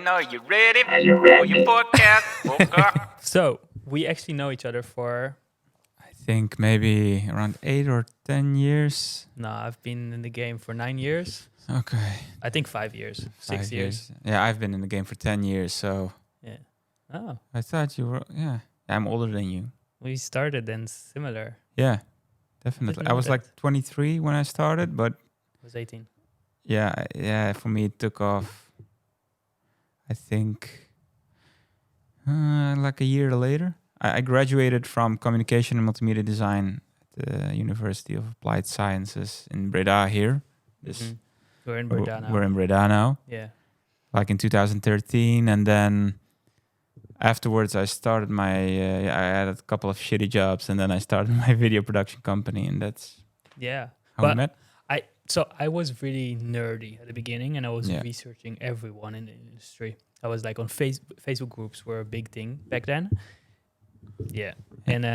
Are you ready for your podcast? So we actually know each other for I think maybe around 8 or 10 years. no, I've been in the game for 9 years. Okay. I think 5 years, 6 5 years. Yeah, I've been in the game for 10 years, so Yeah. Oh, I thought you were, yeah. I'm older than you. we started then similar. Yeah, definitely. I know was that. like 23 when I started, but I was 18. yeah, for me it took off, I think, like a year later. I graduated from communication and multimedia design at the University of Applied Sciences in Breda here. Mhm. We're in Breda now. We're in Breda now. Yeah. Like in 2013, and then afterwards I started my I had a couple of shitty jobs, and then I started my video production company, and that's Yeah. how we But met. So I was really nerdy at the beginning, and I was Yeah. researching everyone in the industry. I was like on Facebook groups were a big thing back then. Yeah. And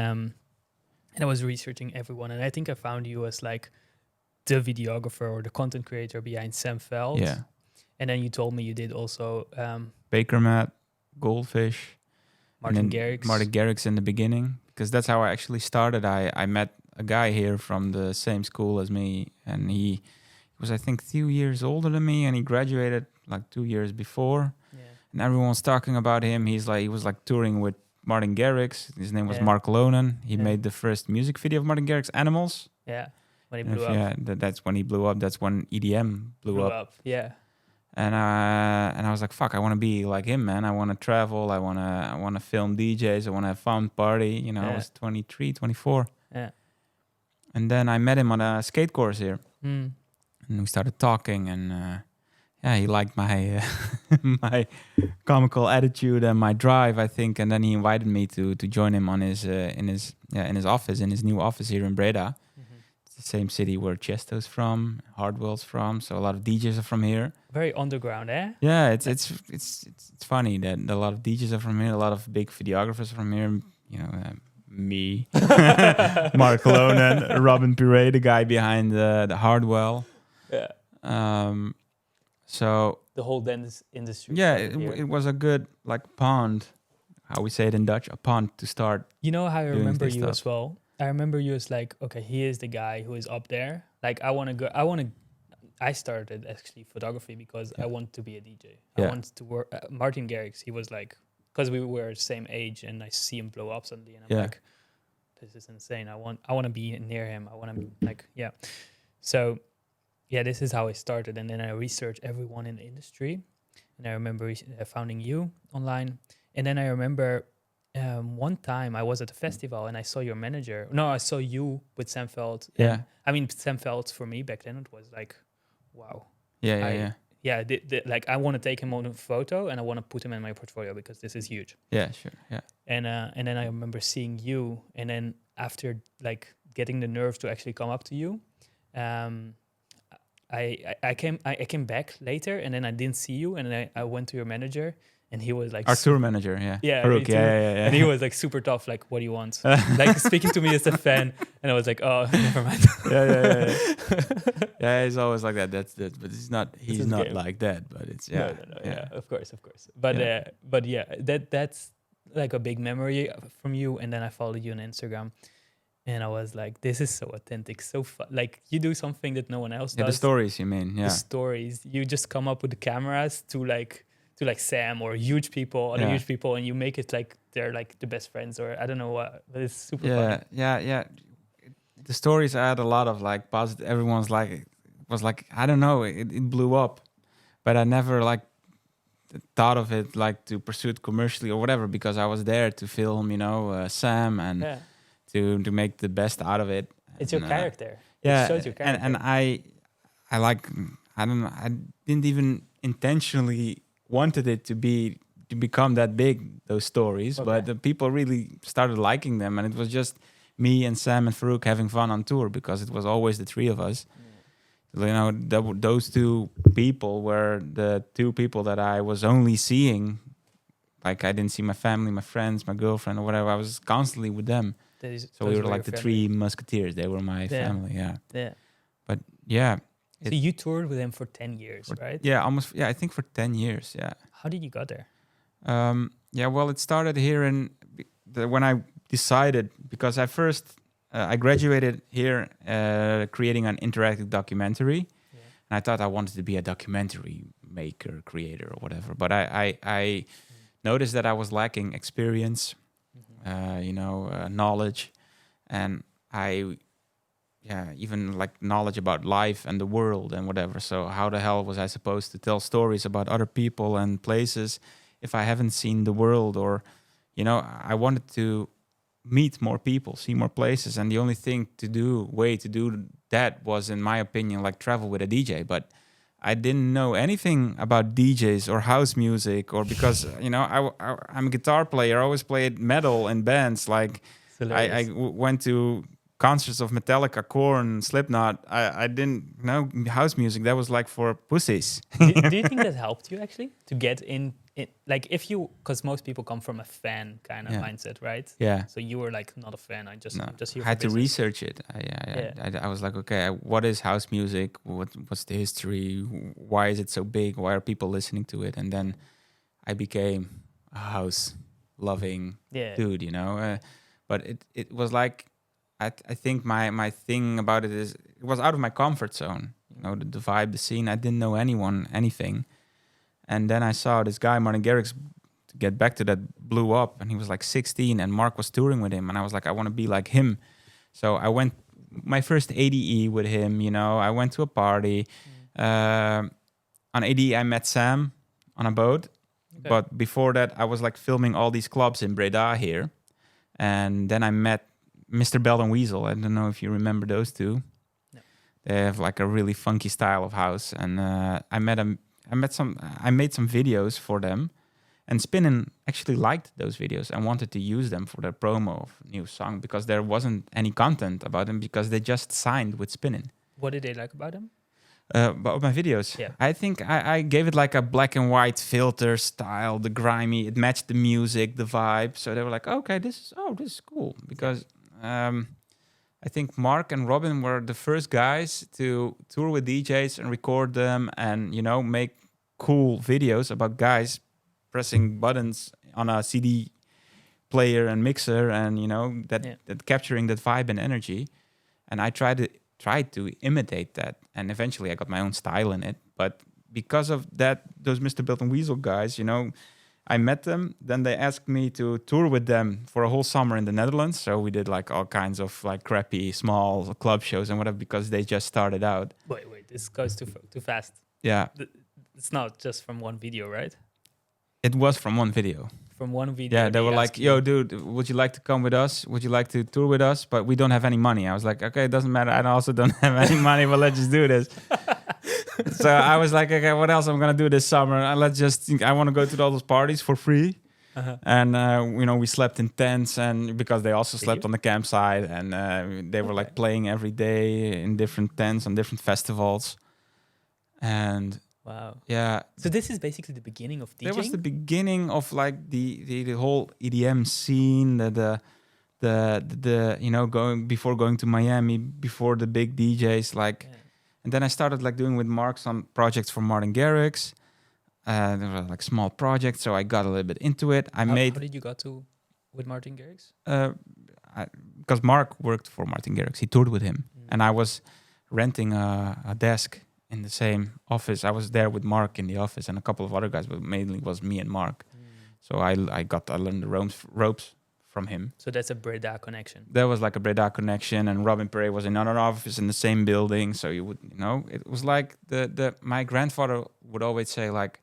I was researching everyone, and I think I found you as like the videographer or the content creator behind Sam Veld. Yeah, And then you told me you did also Baker Mat, Goldfish, Martin and then Garrix. Martin Garrix in the beginning, because that's how I actually started. I met a guy here from the same school as me, and he was, I think, 2 years older than me, and he graduated like 2 years before. Yeah. And everyone was talking about him. He was like touring with Martin Garrix. His name was Yeah. Mark Lonen. He Yeah. made the first music video of Martin Garrix, Animals. Yeah. When he And blew if- up. Yeah, that's when he blew up. That's when EDM blew up. Yeah. And I was like, fuck, I want to be like him, man. I want to travel. I want to film DJs. I want to have fun, party. You know, I Yeah. was 23, 24. Yeah. And then I met him on a skate course here. Mm. And we started talking, and yeah, he liked my my comical attitude and my drive, I think. And then he invited me to join him on his in his office, in his new office here in Breda. Mhm. It's the same city where Chesto's from, Hardwell's from, so a lot of DJs are from here. Very underground, eh? Yeah, it's funny that a lot of DJs are from here, a lot of big videographers from here. You know, me, Mark Lonen, Robin Pire, the guy behind the Hardwell. Yeah. So The whole dance industry. yeah, started here. it was a good like pond, how we say it in Dutch, a pond to start. You know how I doing remember this you stuff. as well? I remember you as like, okay, he is the guy who is up there. Like, I started actually photography because I want to be a DJ. I Yeah. wanted to work. Martin Garrix, he was like, because we were the same age, and I see him blow up suddenly, and I'm Yeah. like, this is insane. I want to be near him. I want to like, yeah. So, yeah, this is how I started, and then I researched everyone in the industry, and I remember finding you online, and then I remember one time I was at a festival and I saw your manager. No, I saw you with Sam Veld. Yeah. And, I mean, Sam Veld for me back then it was like, wow. Yeah. Yeah, like I want to take him on a photo and I want to put him in my portfolio because this is huge. Yeah, sure. Yeah. And then I remember seeing you, and then after like getting the nerve to actually come up to you, I came back later, and then I didn't see you, and then I went to your manager, and he was like Our tour manager, yeah. Yeah, Farouk, me too. yeah. and he was like super tough, like, what do you want? Like speaking to me as a fan, and I was like, oh, never mind. yeah. Yeah, he's always like that. That's but he's not his not game. like that, but it's yeah. No, yeah, of course. But Yeah. that's like a big memory from you. And then I followed you on Instagram, and I was like, this is so authentic, so fun. Like you do something that no one else Yeah, does. the stories you mean, yeah. The stories. You just come up with the cameras to like Sam or huge people, other Yeah. huge people, and you make it like they're like the best friends, or I don't know what, but it's super Yeah, funny. yeah. The stories I had a lot of like positive. Everyone's like, it was like, I don't know, it blew up, but I never like thought of it like to pursue it commercially or whatever, because I was there to film, Sam, and Yeah, to make the best out of it. it's your And, character. Yeah, It shows your character. and I like, I don't know, I didn't even intentionally wanted it to become that big, those stories, Okay. but the people really started liking them, and it was just me and Sam and Farouk having fun on tour, because it was always the three of us. Those two people were the two people that I was only seeing. Like I didn't see my family, my friends, my girlfriend, or whatever. I was constantly with them. So we were like the three musketeers. They were my family. Yeah. Yeah. But yeah, So you toured with him for 10 years, right? Yeah, almost. Yeah, I think for 10 years. Yeah. How did you got there? Yeah, well, it started here when I decided, because I first I graduated here creating an interactive documentary, and I thought I wanted to be a documentary maker, creator, or whatever. But I noticed that I was lacking experience, knowledge, and even like knowledge about life and the world and whatever. So how the hell was I supposed to tell stories about other people and places if I haven't seen the world? Or, I wanted to meet more people, see more places. And the only way to do that was, in my opinion, like travel with a DJ. But I didn't know anything about DJs or house music, or because, I'm a guitar player. I always played metal in bands. Like I went to concerts of Metallica, Korn, Slipknot. I didn't know house music. That was like for pussies. do you think that helped you actually to get in like, if you, because most people come from a fan kind of mindset, right? Yeah. So you were like, not a fan. I'm just here. I had for to business. research it. I was like, okay, what is house music? What's the history? Why is it so big? Why are people listening to it? And then I became a house loving dude, but it was like, I think my thing about it is it was out of my comfort zone. The vibe, the scene. I didn't know anything. And then I saw this guy, Martin Garrix, to get back to that, blew up, and he was like 16, and Mark was touring with him, and I was like, I want to be like him. So I went my first ADE with him. I went to a party. On ADE, I met Sam on a boat. Okay. But before that, I was like filming all these clubs in Breda here, and then I met Mr. Bell and Weasel. I don't know if you remember those two. No. They have like a really funky style of house, and I made some videos for them, and Spinnin actually liked those videos and wanted to use them for their promo of new song, because there wasn't any content about them because they just signed with Spinnin. What did they like about them? About my videos. Yeah. I think I gave it like a black and white filter style, the grimy, it matched the music, the vibe. So they were like, okay, this is cool, because I think Mark and Robin were the first guys to tour with DJs and record them and, make cool videos about guys pressing buttons on a CD player and mixer and, that capturing that vibe and energy. And I tried to imitate that. And eventually I got my own style in it. But because of that, those Mr. Built and Weasel guys, I met them, then they asked me to tour with them for a whole summer in the Netherlands. So we did like all kinds of like crappy small club shows and whatever, because they just started out. Wait, this goes too fast. Yeah. It's not just from one video, right? It was from one video. From one video. Yeah, they were like, yo, dude, would you like to come with us? Would you like to tour with us? But we don't have any money. I was like, okay, it doesn't matter. I also don't have any money, but let's just do this. So I was like, okay, what else I'm going to do this summer? I want to go to all those parties for free. Uh-huh. And, we slept in tents, and because they also slept on the campsite, and they were like playing every day in different tents on different festivals. And wow. Yeah. So this is basically the beginning of DJing? That was the beginning of like the whole EDM scene, going to Miami, before the big DJs, like. Yeah. And then I started like doing with Mark some projects for Martin Garrix. They were like small projects, so I got a little bit into it. How did you got to with Martin Garrix? Because Mark worked for Martin Garrix. He toured with him. And I was renting a desk in the same office. I was there with Mark in the office and a couple of other guys, but mainly was me and Mark. So I learned the ropes from him. So that's a Breda connection. There was like a Breda connection, and Robin Perret was in another office in the same building. So you would, it was like my grandfather would always say, like,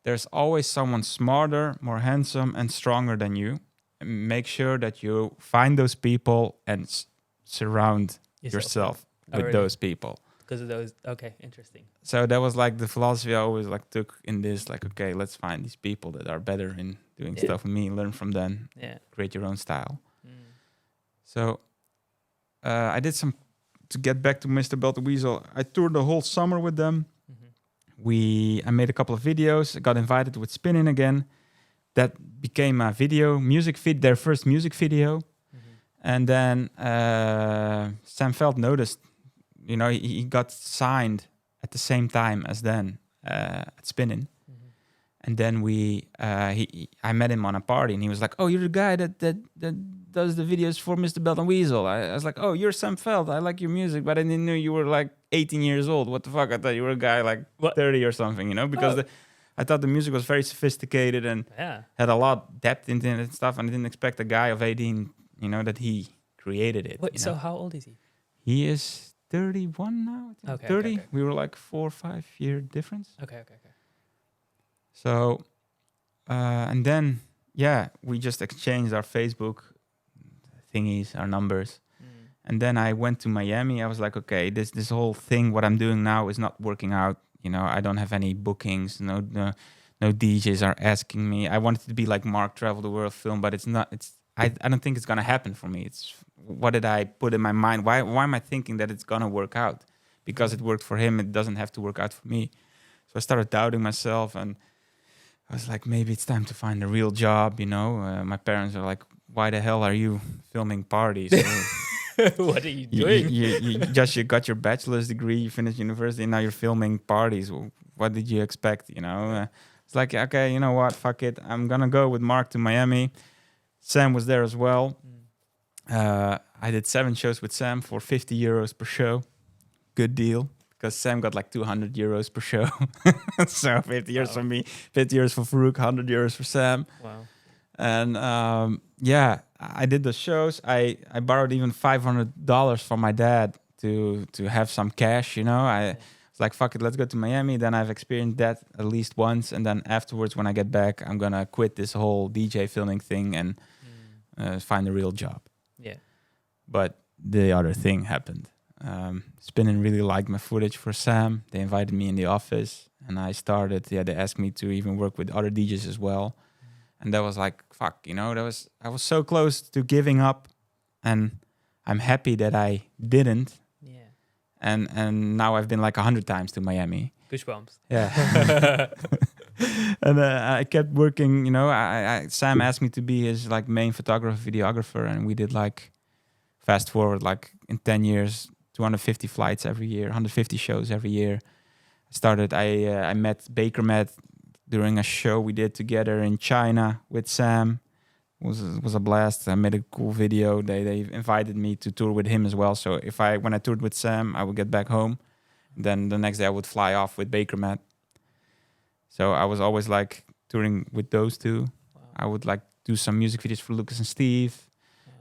there's always someone smarter, more handsome, and stronger than you. And make sure that you find those people and surround yourself with those people. Because of those, okay, interesting. So that was like the philosophy I always like took in this, like, okay, let's find these people that are better in doing stuff with me, learn from them, create your own style. So I did to get back to Mr. Belt the Weasel, I toured the whole summer with them. I made a couple of videos, I got invited with Spinnin again. That became a their first music video. And then Sam Veld noticed, he got signed at the same time as then at Spinning. And then I met him on a party, and he was like, "Oh, you're the guy that does the videos for Mr. Belt and Weasel." I was like, "Oh, you're Sam Feld. I like your music, but I didn't know you were like 18 years old. What the fuck? I thought you were a guy like 30 or something, you know?" Because I thought the music was very sophisticated and had a lot depth into it and stuff, and I didn't expect a guy of 18, you know, that he created it. Wait, so how old is he? He is 31 now. I think. 30. Okay. We were like 4 or 5 year difference. Okay. So, and then, we just exchanged our Facebook thingies, our numbers. And then I went to Miami. I was like, okay, this whole thing, what I'm doing now is not working out. You know, I don't have any bookings. No DJs are asking me. I wanted to be like Mark, travel the world, film, but it's not. I don't think it's gonna happen for me. It's what did I put in my mind? Why am I thinking that it's gonna work out? Because it worked for him, it doesn't have to work out for me. So I started doubting myself, and I was like, maybe it's time to find a real job. You know, my parents are like, "Why the hell are you filming parties?" What are you doing? You got your bachelor's degree, you finished university, and now you're filming parties. What did you expect? You know, it's like, okay, you know what? Fuck it. I'm gonna go with Mark to Miami. Sam was there as well. I did 7 shows with Sam for 50 euros per show. Good deal, because Sam got like 200 euros per show. So 50 euros for me, 50 euros for Farouk, 100 euros for Sam. Wow. And I did the shows. I borrowed even $500 from my dad to have some cash, you know. I was like, fuck it, let's go to Miami. Then I've experienced that at least once. And then afterwards, when I get back, I'm going to quit this whole DJ filming thing and find a real job. Yeah. But the other thing happened. Spinning really liked my footage for Sam. They invited me in the office, and I started. They asked me to even work with other DJs as well. And that was like, fuck, you know, I was so close to giving up, and I'm happy that I didn't. Yeah. And now I've been like 100 times to Miami. Goosebumps. Yeah. And I kept working, you know, Sam asked me to be his like main photographer, videographer. And we did like, fast forward, like in 10 years, 250 flights every year, 150 shows every year. I met Baker Matt during a show we did together in China with Sam. It was a blast. I made a cool video. They invited me to tour with him as well. So when I toured with Sam, I would get back home. Then the next day I would fly off with Baker Matt. So I was always like touring with those two. Wow. I would like do some music videos for Lucas and Steve,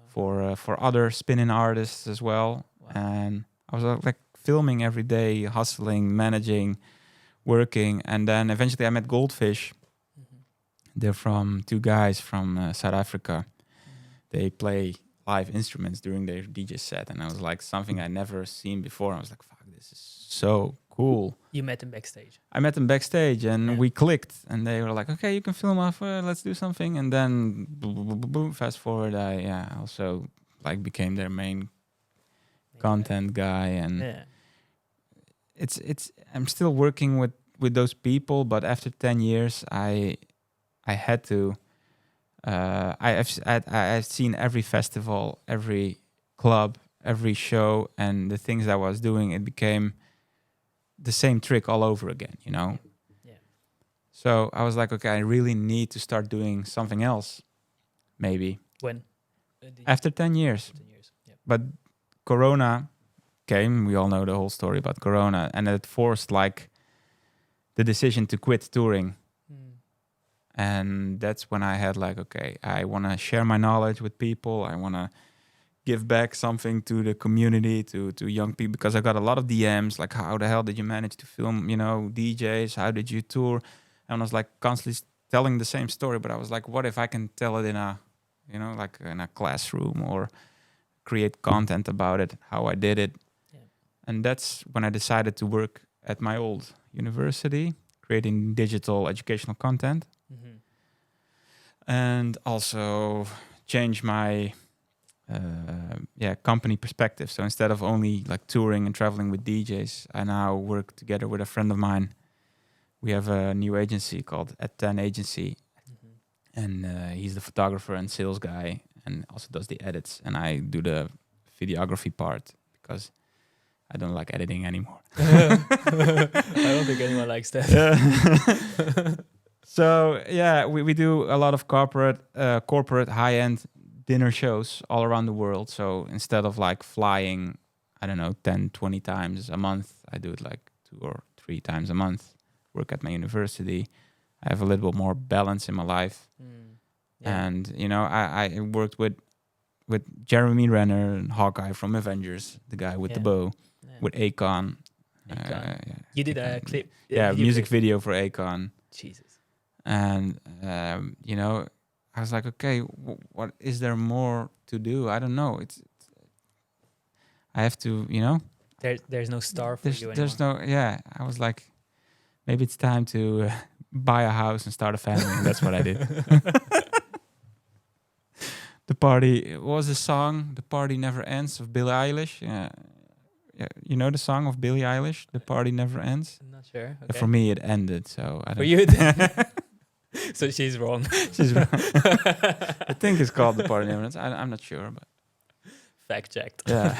for other spinning artists as well. Wow. And I was like filming every day, hustling, managing, working. And then eventually I met Goldfish. They're from 2 guys from South Africa. They play live instruments during their DJ set. And I was like, something I never seen before. I was like, fuck, this is so cool. You met them backstage? I met them backstage, and we clicked. And they were like, okay, you can film off, let's do something. And then, boom, fast forward, I also like became their main content guy. And it's I'm still working with those people, but after 10 years, I had to. I've seen every festival, every club, every show, and the things I was doing, it became the same trick all over again, you know. Yeah. So I was like, okay, I really need to start doing something else. Maybe. When? After 10 years. 10 years. Yeah. But Corona came. We all know the whole story about Corona, and it forced like the decision to quit touring. And that's when I had like, okay, I want to share my knowledge with people. I want to give back something to the community, to young people, because I got a lot of DMs like, how the hell did you manage to film, you know, DJs? How did you tour? And I was like constantly telling the same story, but I was like, what if I can tell it in a, you know, like in a classroom, or create content about it, how I did it. Yeah. And that's when I decided to work at my old university, creating digital educational content. And also change my company perspective. So instead of only like touring and traveling with DJs, I now work together with a friend of mine. We have a new agency called At 10 Agency. And he's the photographer and sales guy, and also does the edits. And I do the videography part, because I don't like editing anymore. I don't think anyone likes that. So yeah, we do a lot of corporate high-end dinner shows all around the world. So instead of like flying, I don't know, 10, 20 times a month, I do it like 2 or 3 times a month. Work at my university. I have a little bit more balance in my life. And you know, I worked with Jeremy Renner and Hawkeye from Avengers, the guy with the bow, with Akon. You did a clip. Music video for Akon. Jesus. And you know, I was like, okay, what is there more to do? I don't know. I have to, you know. There's no star for you anymore. There's no. Yeah, I was like, maybe it's time to buy a house and start a family. And that's what I did. The party, what was the song? The Party Never Ends of Billie Eilish. Yeah, you know the song of Billie Eilish, The Party Never Ends. I'm not sure. Okay. For me, it ended. So I don't. For you, so she's wrong. She's wrong. I think it's called The Party Never Ends. I'm not sure, but fact checked. yeah.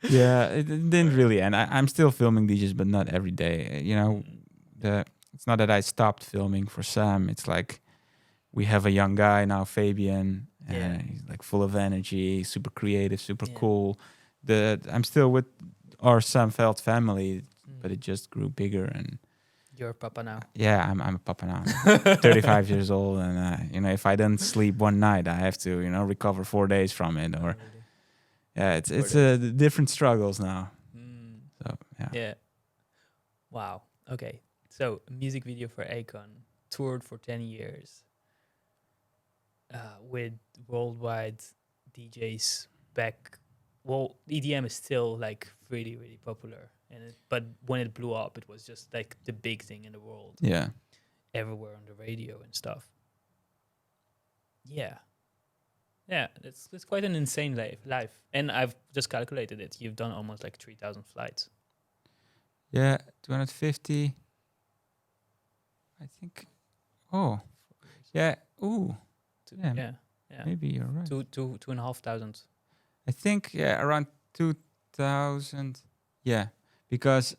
Yeah, it didn't really end. I'm still filming DJs, but not every day. You know, it's not that I stopped filming for Sam. It's like we have a young guy now, Fabian. He's like full of energy, super creative, super cool. I'm still with our Sam Veld family, but it just grew bigger. And you're a papa now. Yeah, I'm a papa now. I'm 35 years old, and you know, if I don't sleep one night, I have to, you know, recover 4 days from it. Or it's different struggles now. So yeah. Wow. Okay. So music video for Akon, toured for 10 years. With worldwide DJs back. Well, EDM is still like really, really popular, but when it blew up, it was just like the big thing in the world. Yeah, everywhere on the radio and stuff. Yeah, it's quite an insane life. And I've just calculated it. You've done almost like 3,000 flights. Yeah, 250. I think. Oh, yeah. Ooh. Yeah. Maybe you're right. 2,500. I think around 2,000. Yeah, because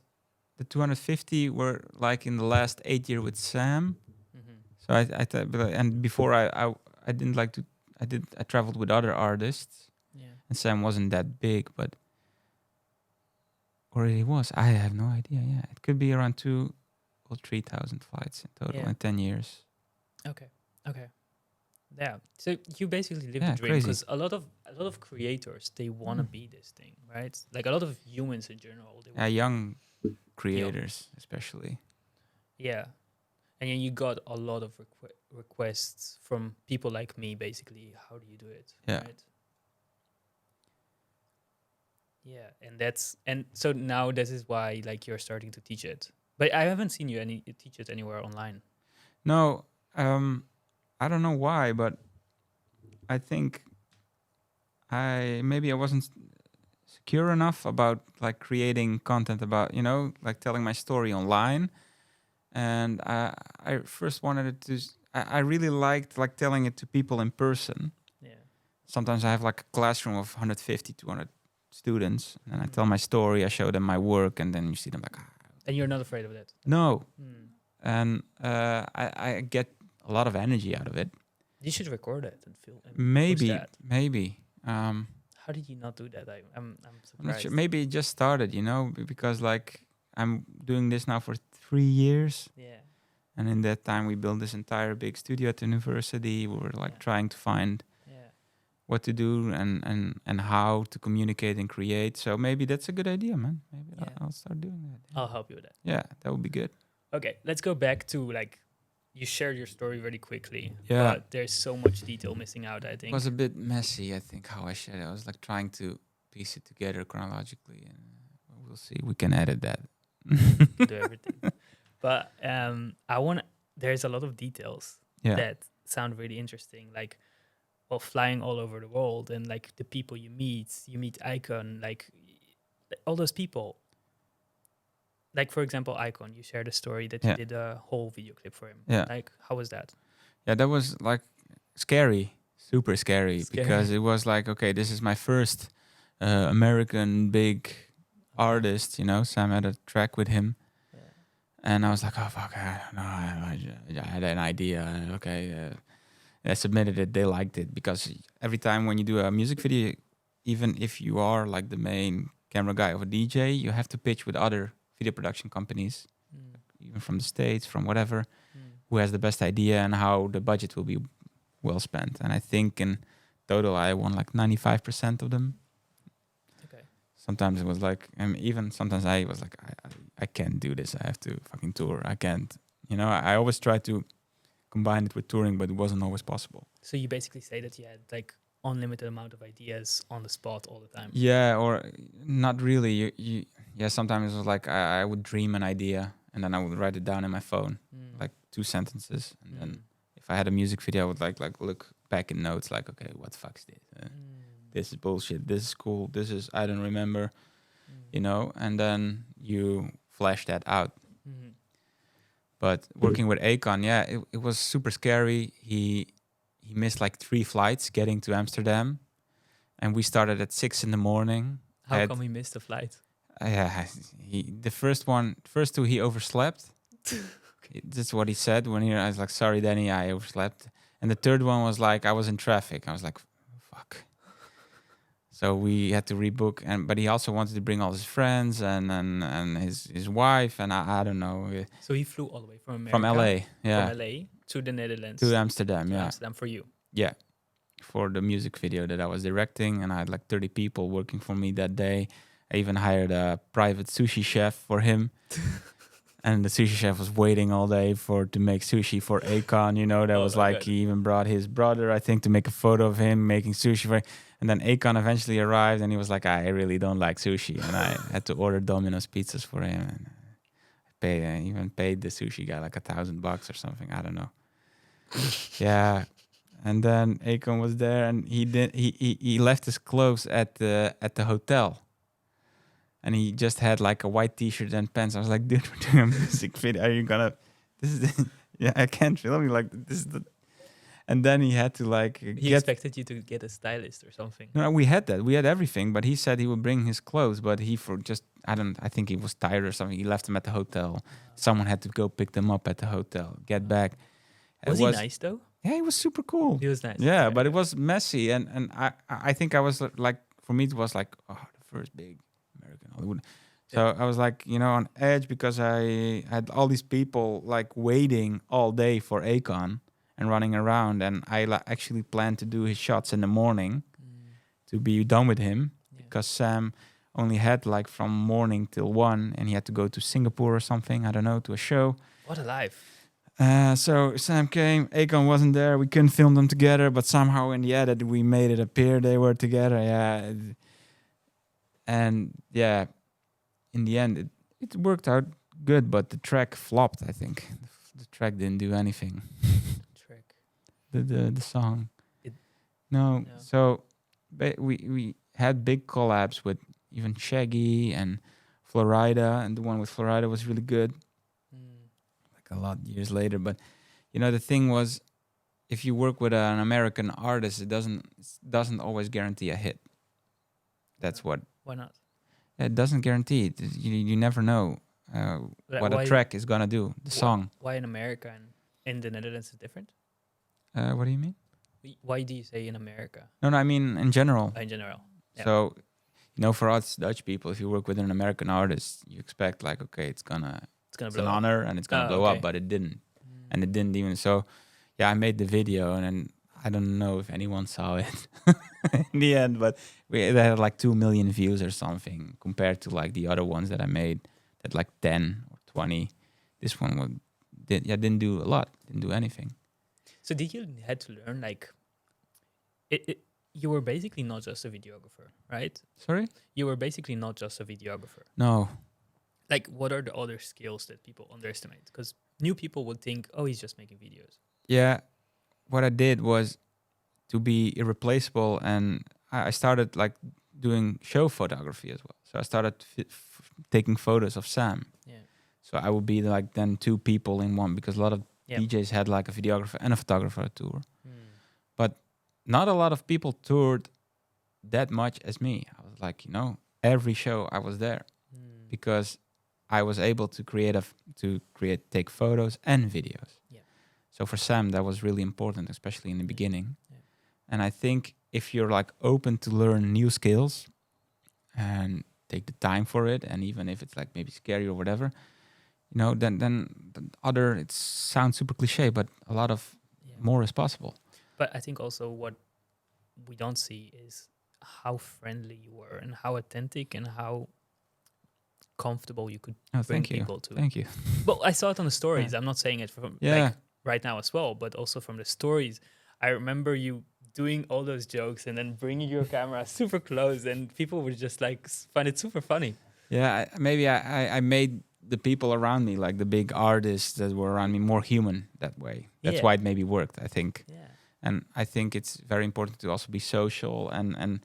the 250 were like in the last 8 years with Sam. So I thought, and before I didn't like to. I traveled with other artists. Yeah. And Sam wasn't that big, but or he was. I have no idea. Yeah, it could be around 2,000 or 3,000 flights in total in 10 years. Okay. Yeah, so you basically live the dream, because a lot of creators, they want to be this thing, right? Like a lot of humans in general. Young creators, especially. Yeah, and then you got a lot of requests from people like me, basically. How do you do it? Yeah. Right? Yeah, and so now this is why like you're starting to teach it, but I haven't seen you teach it anywhere online. No. I don't know why, but I think I wasn't secure enough about like creating content about, you know, like telling my story online. And I first wanted it to. I really liked like telling it to people in person. Yeah. Sometimes I have like a classroom of 150, 200 students, and I tell my story. I show them my work, and then you see them like. And you're not afraid of that? No. And I get a lot of energy out of it. You should record it and film. And maybe. How did you not do that? I'm surprised. I'm not sure. Maybe it just started, you know, because like I'm doing this now for 3 years. Yeah. And in that time, we built this entire big studio at the university. We were like trying to find what to do and how to communicate and create. So maybe that's a good idea, man. Maybe I'll start doing that. Yeah. I'll help you with that. Yeah, that would be good. Okay, let's go back to like, you shared your story very quickly. Yeah. But there's so much detail missing out, I think. It was a bit messy, I think, how I shared it. I was like trying to piece it together chronologically, and we'll see. We can edit that. Do everything. But there's a lot of details that sound really interesting. Like, well, flying all over the world, and like the people you meet Icon, like all those people. Like, for example, Icon, you shared a story that you did a whole video clip for him. Yeah. Like, how was that? Yeah, that was like scary super scary because it was like, okay, this is my first American big artist, you know. Sam had a track with him. And I was like, oh, fuck, I don't know. I had an idea. Okay. I submitted it. They liked it because every time when you do a music video, even if you are like the main camera guy of a DJ, you have to pitch with other video production companies, even from the States, from whatever, who has the best idea and how the budget will be well spent. And I think in total, I won like 95% of them. Sometimes it was like, even sometimes I was like, I can't do this. I have to fucking tour. I can't, you know, I always try to combine it with touring, but it wasn't always possible. So you basically say that you had like unlimited amount of ideas on the spot all the time. Yeah, or not really. Yeah, sometimes it was like I would dream an idea and then I would write it down in my phone, like 2 sentences. And then if I had a music video, I would like look back in notes, like, okay, what the fuck's this? This is bullshit. This is cool. This is, I don't remember, you know, and then you flash that out. But working with Akon, yeah, it was super scary. He missed like 3 flights getting to Amsterdam, and we started at 6 a.m. How come he missed the flight? Yeah, the first 2 he overslept. That's what he said when I was like, sorry, Deni, I overslept. And the third one was like, I was in traffic. I was like, fuck. So we had to rebook, but he also wanted to bring all his friends and his wife, and I don't know. So he flew all the way from America, from LA, yeah, from LA to the Netherlands, to Amsterdam, to yeah, Amsterdam for you, yeah, for the music video that I was directing, and I had like 30 people working for me that day. I even hired a private sushi chef for him. And the sushi chef was waiting all day to make sushi for Akon, you know. That was like, he even brought his brother, I think, to make a photo of him making sushi for him. And then Akon eventually arrived and he was like, I really don't like sushi. And I had to order Domino's pizzas for him. And I even paid the sushi guy like $1,000 or something. I don't know. Yeah. And then Akon was there and he left his clothes at the hotel. And he just had like a white T-shirt and pants. I was like, dude, we're doing a music video. Are you gonna? This is yeah. I can't film you like this is the. And then he had to like. He expected you to get a stylist or something. No, we had that. We had everything, but he said he would bring his clothes. But I think he was tired or something. He left them at the hotel. Someone had to go pick them up at the hotel. Get back. Was he nice though? Yeah, he was super cool. He was nice. Yeah, but it was messy, and I think I was like, for me it was like, oh, the first big American Hollywood. So I was like, you know, on edge because I had all these people like waiting all day for Akon and running around, and I actually planned to do his shots in the morning to be done with him because Sam only had like from morning till 1, and he had to go to Singapore or something, I don't know, to a show. What a life. So Sam came, Akon wasn't there, we couldn't film them together, but somehow in the edit we made it appear they were together. Yeah. And yeah, in the end, it worked out good, but the track flopped, I think. The track didn't do anything. The song. No. So we had big collabs with even Shaggy and Florida, and the one with Florida was really good. Like a lot of years later. But, you know, the thing was, if you work with an American artist, it doesn't always guarantee a hit. That's what. Why not? It doesn't guarantee it. You never know what a track is gonna do. The song. Why in America and in the Netherlands is different? What do you mean? Why do you say in America? No, I mean in general. In general. Yeah. So, you know, for us Dutch people, if you work with an American artist, you expect like, okay, it's an honor and it's gonna blow up, but it didn't, and it didn't even. So, yeah, I made the video, and then I don't know if anyone saw it in the end, but they had like 2 million views or something compared to like the other ones that I made that like 10 or 20. This one didn't do a lot, didn't do anything. So did you had to learn like you were basically not just a videographer, right? Sorry? You were basically not just a videographer. No. Like, what are the other skills that people underestimate? Because new people would think, oh, he's just making videos. Yeah. What I did was to be irreplaceable, and I started like doing show photography as well. So I started taking photos of Sam. Yeah. So I would be like then 2 people in one, because a lot of DJs had like a videographer and a photographer tour. But not a lot of people toured that much as me. I was like, every show I was there because I was able to take photos and videos. Yeah. So for Sam, that was really important, especially in the beginning. Yeah. And I think if you're like open to learn new skills and take the time for it, and even if it's like maybe scary or whatever, then other, it sounds super cliche, but a lot of more is possible. But I think also what we don't see is how friendly you were and how authentic and how comfortable you could bring people to. Thank you. Well, I saw it on the stories. I'm not saying it from like right now as well, but also from the stories. I remember you doing all those jokes and then bringing your camera super close, and people would just like find it super funny. Yeah, maybe I made the people around me, like the big artists that were around me, more human that way. That's why it maybe worked, I think. Yeah. And I think it's very important to also be social and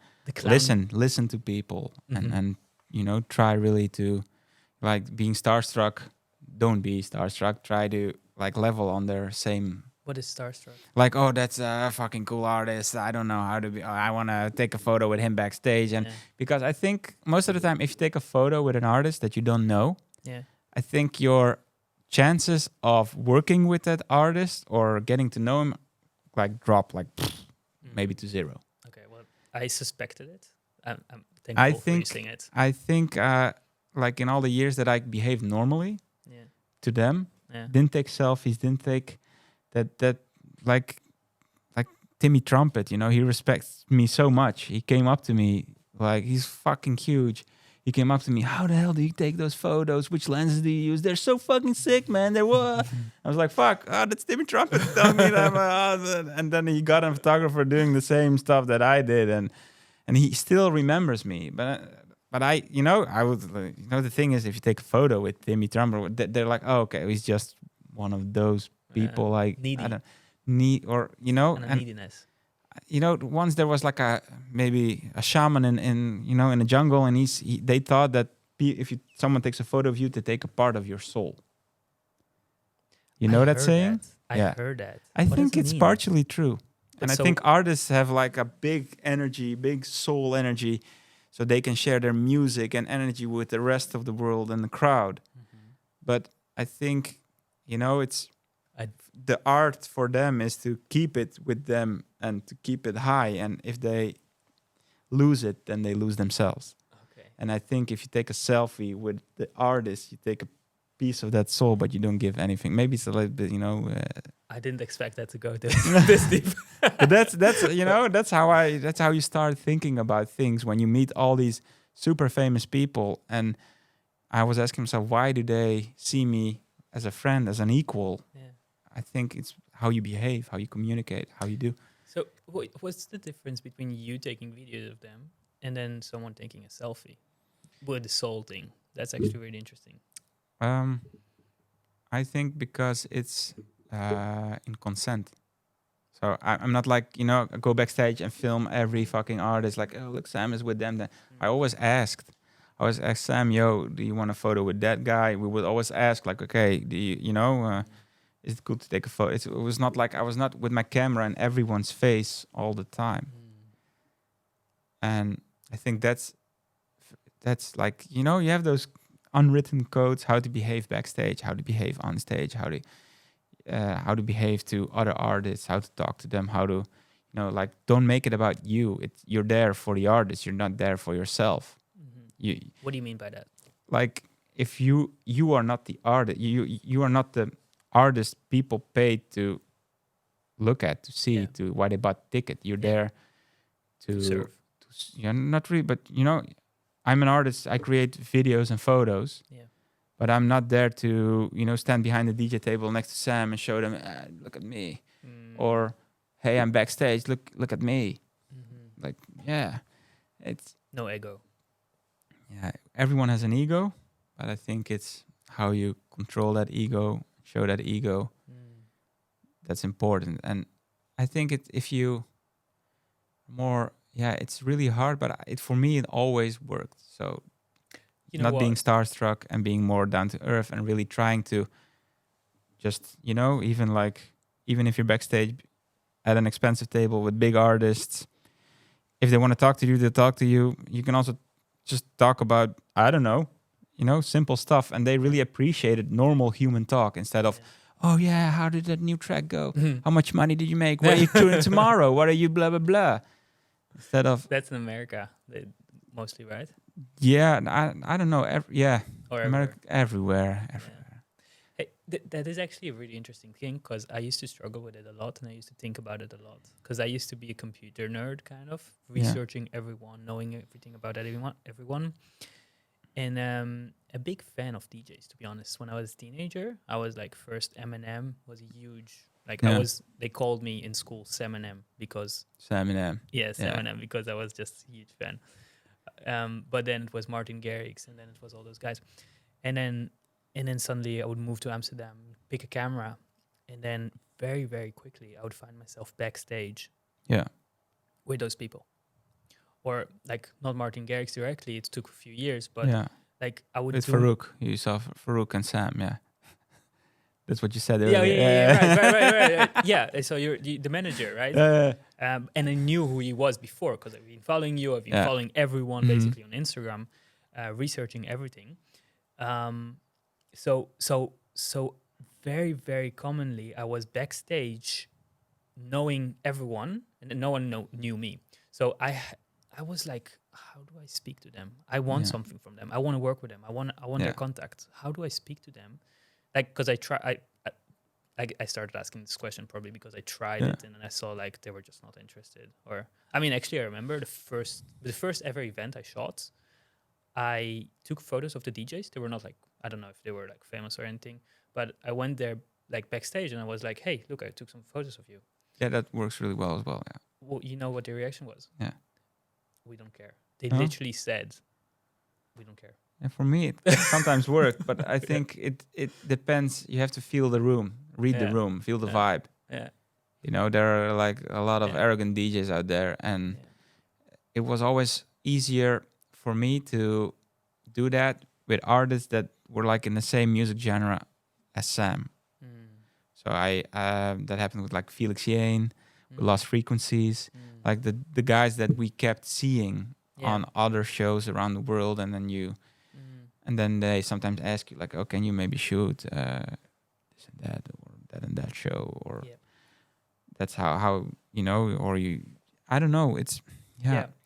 listen to people and try really to, like, being starstruck. Don't be starstruck. Try to like level on their same. What is starstruck? Like, oh, that's a fucking cool artist. I don't know how to be. I want to take a photo with him backstage. And because I think most of the time, if you take a photo with an artist that you don't know, I think your chances of working with that artist or getting to know him like drop like maybe to zero. Okay, well, I suspected it. I'm thankful for you saying it. I think like in all the years that I behaved normally to them, didn't take selfies, didn't take that like Timmy Trumpet, he respects me so much. He came up to me, like, he's fucking huge. He came up to me, how the hell do you take those photos? Which lenses do you use? They're so fucking sick, man. They're what? I was like, fuck, that's Timmy Trumpet telling me that. And then he got a photographer doing the same stuff that I did. And he still remembers me. But I, I would, the thing is, if you take a photo with Timmy Trumpet, they're like, oh, okay, he's just one of those people like needy. I don't need, or and neediness. Once there was like maybe a shaman in a jungle, and they thought that if someone takes a photo of you, to take a part of your soul. You know that saying? I heard that. I think it's partially true. And I think artists have like a big energy, big soul energy, so they can share their music and energy with the rest of the world and the crowd. But I think, it's the art for them is to keep it with them and to keep it high. And if they lose it, then they lose themselves. Okay. And I think if you take a selfie with the artist, you take a piece of that soul, but you don't give anything. Maybe it's a little bit, I didn't expect that to go this deep. But that's that's how you start thinking about things when you meet all these super famous people. And I was asking myself, why do they see me as a friend, as an equal? Yeah. I think it's how you behave, how you communicate, how you do. So what's the difference between you taking videos of them and then someone taking a selfie with the soul thing? That's actually really interesting. I think because it's in consent. So I'm not like, go backstage and film every fucking artist like, oh, look, Sam is with them. Then I always asked Sam, yo, do you want a photo with that guy? We would always ask, like, okay, do you, is it good to take a photo? It was not like I was not with my camera in everyone's face all the time. And I think that's like, you have those unwritten codes, how to behave backstage, how to behave on stage, how to behave to other artists, how to talk to them, how to, like, don't make it about you. You're there for the artist. You're not there for yourself. What do you mean by that? Like, if you are not the artist, you are not the artist people paid to look at, to see, to why they bought ticket. You're there to serve. Not really, but I'm an artist. I create videos and photos. Yeah. But I'm not there to stand behind the DJ table next to Sam and show them, look at me, or hey, I'm backstage. Look at me. Like, it's no ego. Yeah, everyone has an ego, but I think it's how you control that ego, show that ego. That's important. And I think if you more, it's really hard, but Mm-hmm. for me, it always worked. So being starstruck and being more down to earth and really trying to just, even if you're backstage, at an expensive table with big artists. If they want to talk to you, they talk to you. You can also just talk about, I don't know, simple stuff. And they really appreciated normal human talk instead of, oh yeah, how did that new track go? How much money did you make? Where are you touring tomorrow? What are you blah, blah, blah? Instead of... That's in America, mostly, right? Yeah, I don't know. Or Everywhere. Hey, that is actually a really interesting thing because I used to struggle with it a lot and I used to think about it a lot because I used to be a computer nerd, kind of researching everyone, knowing everything about everyone. And a big fan of DJs, to be honest. When I was a teenager, I was like, first Eminem was a huge, they called me in school Sam because... Sam M. Yeah, Sam because I was just a huge fan. But then it was Martin Garrix and then it was all those guys. And then suddenly I would move to Amsterdam, pick a camera, and then very, very quickly I would find myself backstage with those people. Or like not Martin Garrix directly, it took a few years, but like I would with Farouk. You saw Farouk and Sam, That's what you said earlier. Right. Yeah, so you're the manager, right? And I knew who he was before because I've been following you. I've been following everyone basically on Instagram, researching everything. So very, very commonly I was backstage knowing everyone and no one knew me. So I was like, how do I speak to them? I want something from them. I want to work with them. I want their contact. How do I speak to them? Like, because I started asking this question probably because I tried it and then I saw like they were just not interested. Or I mean, actually, I remember the first ever event I shot. I took photos of the DJs. They were not like, I don't know if they were like famous or anything, but I went there like backstage and I was like, hey, look, I took some photos of you. Yeah, that works really well as well. Yeah. Well, you know what their reaction was? Yeah. We don't care. They literally said, we don't care. And for me, it sometimes worked, but I think it depends. You have to feel the room, read the room, feel the vibe. Yeah. There are like a lot of arrogant DJs out there, and it was always easier for me to do that with artists that were like in the same music genre as Sam. So that happened with like Felix Yane, with Lost Frequencies, like the guys that we kept seeing on other shows around the world, and then and then they sometimes ask you like, oh, can you maybe shoot this and that, or that and that show, or that's how or you, I don't know. It's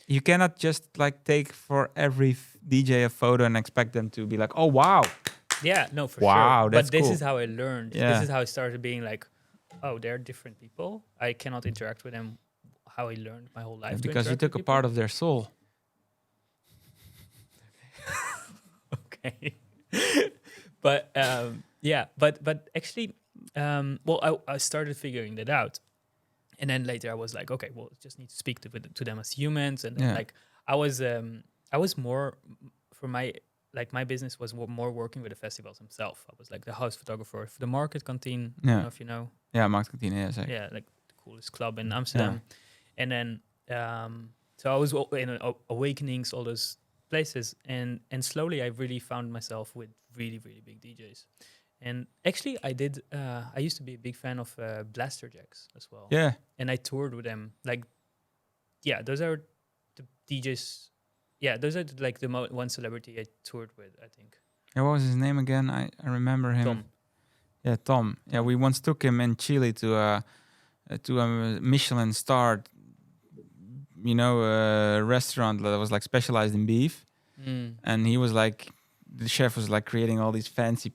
you cannot just like take for every DJ a photo and expect them to be like, oh wow. Yeah, no, for wow, sure. that's But this cool. is how I learned. Yeah. This is how I started being like, oh, they're different people. I cannot interact with them. How I learned my whole life. Because you took a part of their soul. Okay. But but actually, I started figuring that out, and then later I was like, okay, well, just need to speak to them as humans, and then, like I was more for my business was more working with the festivals themselves. I was like the house photographer for the Market Canteen. I don't know if you know. Yeah, Market Canteen. Yeah, like the coolest club in Amsterdam, and then so I was in Awakenings, all those places, and slowly I really found myself with really, really big DJs. And actually I used to be a big fan of Blaster Jacks as well. Yeah. And I toured with them. Like, those are the DJs. Yeah, those are like the one celebrity I toured with, I think. Yeah, what was his name again? I remember him. Tom. Yeah, Tom. Yeah, we once took him in Chile to a Michelin starred, restaurant that was like specialized in beef. And he was like, the chef was like creating all these fancy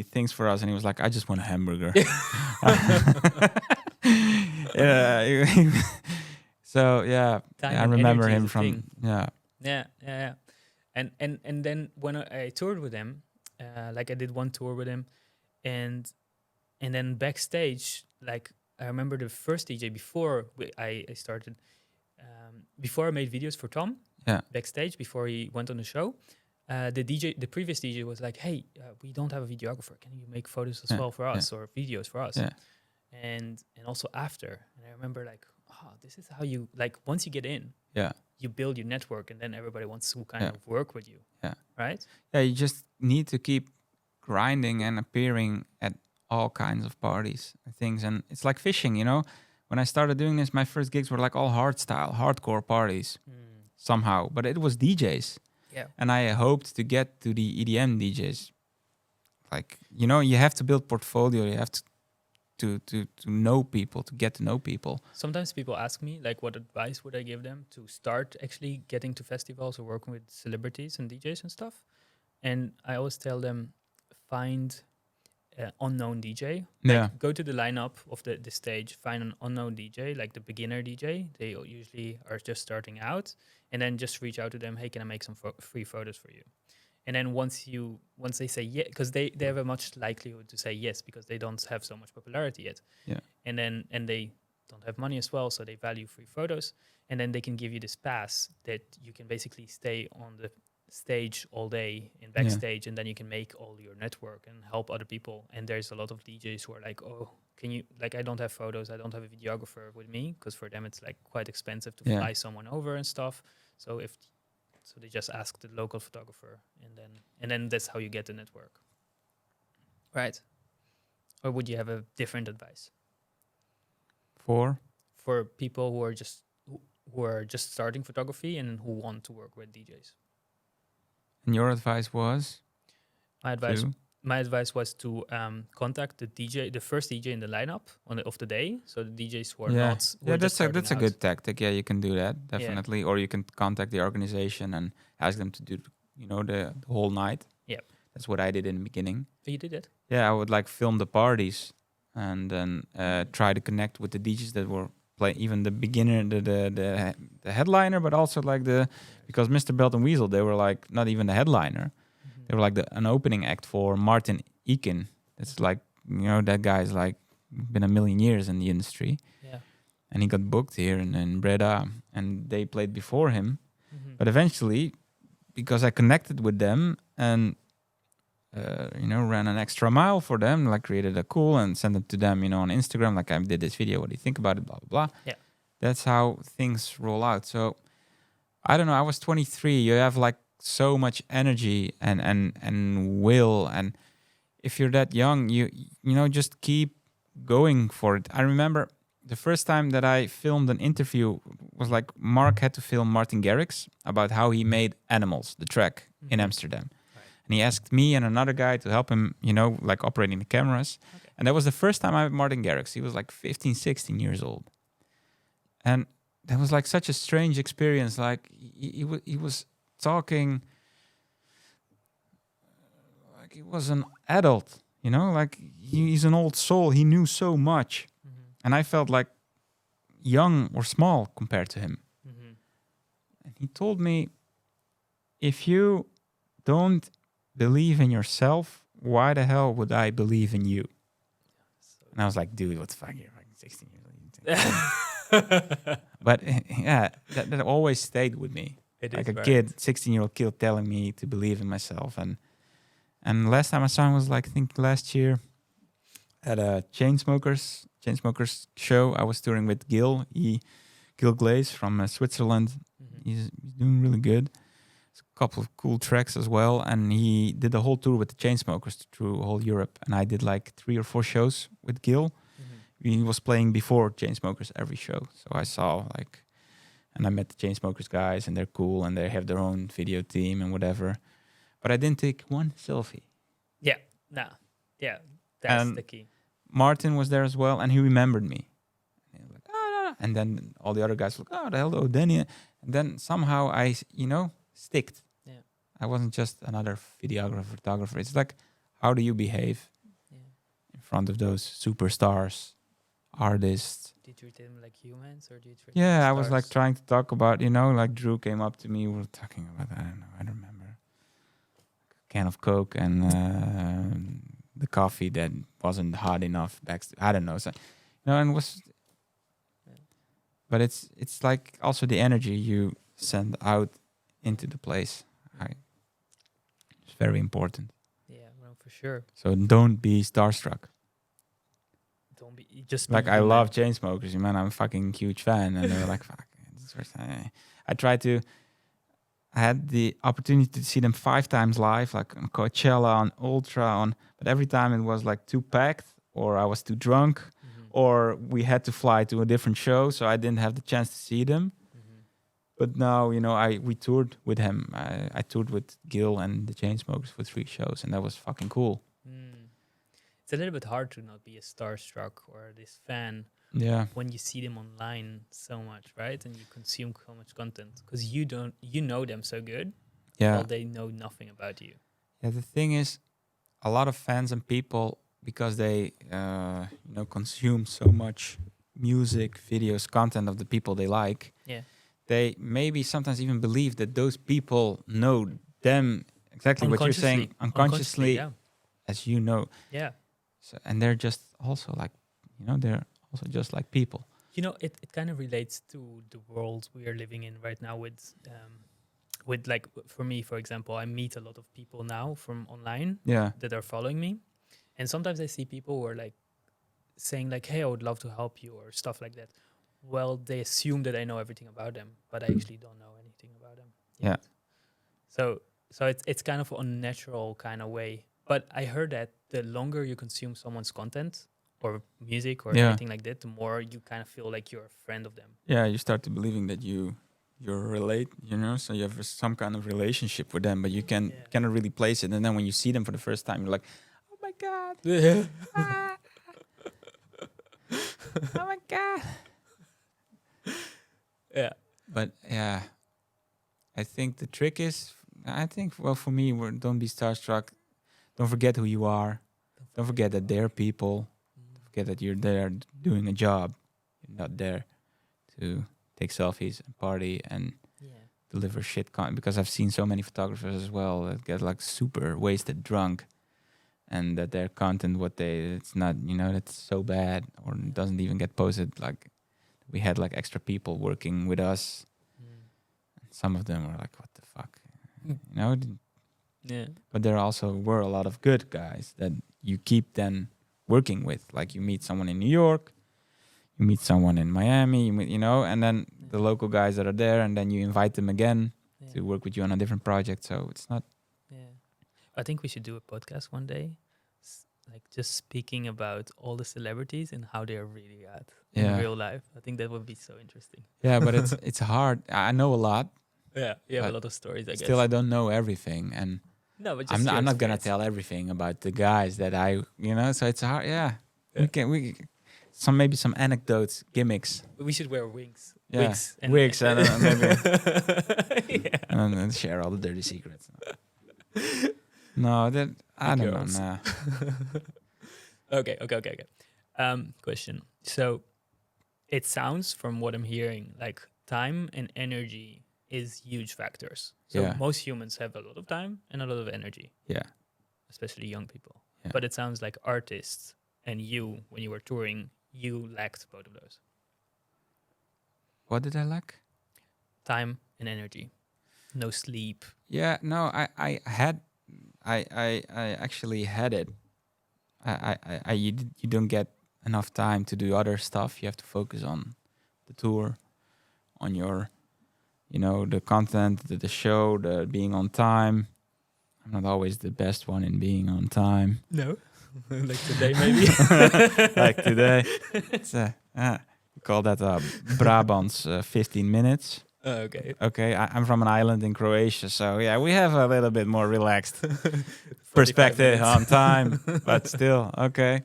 things for us, and he was like, I just want a hamburger. So I remember him from Yeah. And then when I toured with him, like I did one tour with him, and then backstage, like I remember the first DJ before I started, before I made videos for Tom. Backstage before he went on the show, the previous DJ was like, hey, we don't have a videographer, can you make photos as well for us, or videos for us? And also after, and I remember like, this is how you, like, once you get in, you build your network, and then everybody wants to kind of work with you, right? You just need to keep grinding and appearing at all kinds of parties and things, and it's like fishing, when I started doing this, my first gigs were like all hardcore parties somehow, but it was DJs. Yeah. And I hoped to get to the EDM DJs. Like, you know, you have to build portfolio. You have to know people, to get to know people. Sometimes people ask me, like, what advice would I give them to start actually getting to festivals or working with celebrities and DJs and stuff? And I always tell them, find an unknown DJ. Like, go to the lineup of the stage, find an unknown DJ, like the beginner DJ. They usually are just starting out. And then just reach out to them. Hey, can I make some free photos for you? And then once they say yes, because they have a much likelihood to say yes because they don't have so much popularity yet. Yeah. And they don't have money as well, so they value free photos. And then they can give you this pass that you can basically stay on the stage all day in backstage, and then you can make all your network and help other people. And there's a lot of DJs who are like, oh, can you, like, I don't have photos, I don't have a videographer with me, because for them it's like quite expensive to fly someone over and stuff. So they just ask the local photographer, and then that's how you get the network, right? Or would you have a different advice For people who are just starting photography and who want to work with DJs? And your advice was? My advice was to contact the first DJ in the lineup of the day. So the DJs who are not. That's a good tactic. Yeah, you can do that definitely, or you can contact the organization and ask them to do, you know, the whole night. Yeah, that's what I did in the beginning. Oh, you did it? Yeah, I would like film the parties and then try to connect with the DJs that were playing, even the beginner, the headliner, but also like because Mr. Belt and Weasel, they were like not even the headliner. They were like an opening act for Martin Eakin. It's like, you know, that guy's like been a million years in the industry. Yeah. And he got booked here in Breda, and they played before him. But eventually, because I connected with them and, you know, ran an extra mile for them, like created a cool and sent it to them, you know, on Instagram, like I did this video, what do you think about it, blah, blah, blah. Yeah. That's how things roll out. So, I don't know, I was 23. You have like so much energy and will, and if you're that young, you know, just keep going for it. I remember the first time that I filmed an interview was like Mark had to film Martin Garrix about how he made Animals, the track in Amsterdam. Right. And he asked me and another guy to help him, you know, like operating the cameras. Okay. And that was the first time I met Martin Garrix. He was like 15, 16 years old. And that was like such a strange experience. Like he was talking like he was an adult, you know, like he's an old soul. He knew so much. And I felt like young or small compared to him. And he told me, if you don't believe in yourself, why the hell would I believe in you? And I was like, dude, what the fuck? You're like 16 years old. But yeah, that always stayed with me. Like a kid, 16-year-old kid telling me to believe in myself. And last time I saw him was like, I think last year at a Chainsmokers show. I was touring with Gil Glaze from Switzerland. He's doing really good. It's a couple of cool tracks as well. And he did the whole tour with the Chainsmokers through whole Europe. And I did like 3 or 4 shows with Gil. He was playing before Chainsmokers every show. So I saw like, and I met the Chainsmokers guys, and they're cool, and they have their own video team and whatever. But I didn't take one selfie. Yeah, no. Yeah, that's the key. Martin was there as well, and he remembered me. And, he was like, oh, and then all the other guys were like, oh, the hell, Deni. And then somehow I, you know, sticked. Yeah. I wasn't just another videographer, photographer. It's like, how do you behave in front of those superstars, artists? Do you treat them like humans, or do you treat them like stars? I was like trying to talk about, you know, like Drew came up to me. We were talking about, I don't know, I don't remember. A can of Coke and the coffee that wasn't hot enough. I don't know. So, you know, and was, but it's like also the energy you send out into the place. It's very important. Yeah, well, for sure. So don't be starstruck. Don't be just like be I love Chainsmokers, man. I'm a fucking huge fan, and they're like, fuck. I had the opportunity to see them 5 times live, like on Coachella, on Ultra, but every time it was like too packed, or I was too drunk, or we had to fly to a different show, so I didn't have the chance to see them. But now, we toured with him. I toured with Gil and the Chainsmokers for 3 shows, and that was fucking cool. It's a little bit hard to not be a starstruck or this fan Yeah. when you see them online so much, right? And you consume so much content because you know them so good, Yeah. while they know nothing about you. Yeah, the thing is, a lot of fans and people, because they, consume so much music, videos, content of the people they like, Yeah. they maybe sometimes even believe that those people know them exactly what you're saying unconsciously, yeah. as you know. Yeah. So, and they're just also like, they're also just like people. It kind of relates to the world we are living in right now with like, for me, for example, I meet a lot of people now from online Yeah. that are following me. And sometimes I see people who are like saying like, hey, I would love to help you or stuff like that. Well, they assume that I know everything about them, but I actually don't know anything about them yet. So it's kind of a natural kind of way. But I heard that the longer you consume someone's content or music or anything like that, the more you kind of feel like you're a friend of them. Yeah, you start to believing that you're relate, so you have some kind of relationship with them, but you cannot really place it. And then when you see them for the first time, you're like, oh my God. Oh my God. Yeah. But yeah, I think the trick is, for me, don't be starstruck. Don't forget who you are. Don't forget that they're people. Don't forget that you're there doing a job. You're not there to take selfies and party and deliver shit content. Because I've seen so many photographers as well that get like super wasted drunk, and that their content, it's not, that's so bad, or it doesn't even get posted. Like, we had like extra people working with us. Some of them were like, what the fuck? Yeah. But there also were a lot of good guys that you keep then working with. Like, you meet someone in New York, you meet someone in Miami, and then the local guys that are there, and then you invite them again to work with you on a different project. So it's not... Yeah. I think we should do a podcast one day, like just speaking about all the celebrities and how they are really at in real life. I think that would be so interesting. Yeah, but it's hard. I know a lot. Yeah, you have a lot of stories, I guess. Still, I don't know everything, and no, but I'm not gonna tell everything about the guys that So it's hard. Yeah, maybe some anecdotes, gimmicks. We should wear wigs. Yeah. Wigs, and maybe and share all the dirty secrets. No, that I don't know. Nah. Okay. Question. So, it sounds from what I'm hearing like time and energy is huge factors. So most humans have a lot of time and a lot of energy. Yeah. Especially young people. Yeah. But it sounds like artists and you, when you were touring, you lacked both of those. What did I lack? Time and energy. No sleep. Yeah, no, I actually had it. You don't get enough time to do other stuff. You have to focus on the tour, on your, the content, the show, the being on time. I'm not always the best one in being on time. No, like today maybe. Like today, it's we call that Brabant's 15 minutes. Okay. Okay, I'm from an island in Croatia, so yeah, we have a little bit more relaxed perspective on time, but still, okay.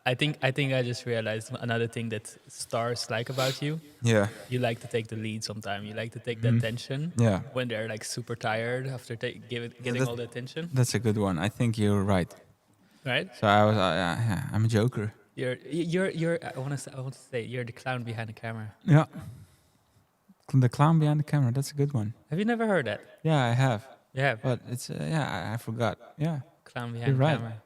I think I just realized another thing that stars like about you. Yeah. You like to take the lead sometimes. You like to take the attention. Yeah. When they're like super tired after getting all the attention. That's a good one. I think you're right. Right. So I'm a joker. You're. I want to say you're the clown behind the camera. Yeah. The clown behind the camera. That's a good one. Have you never heard that? Yeah, I have. Yeah. But it's I forgot. Yeah. Clown behind You're the right. camera.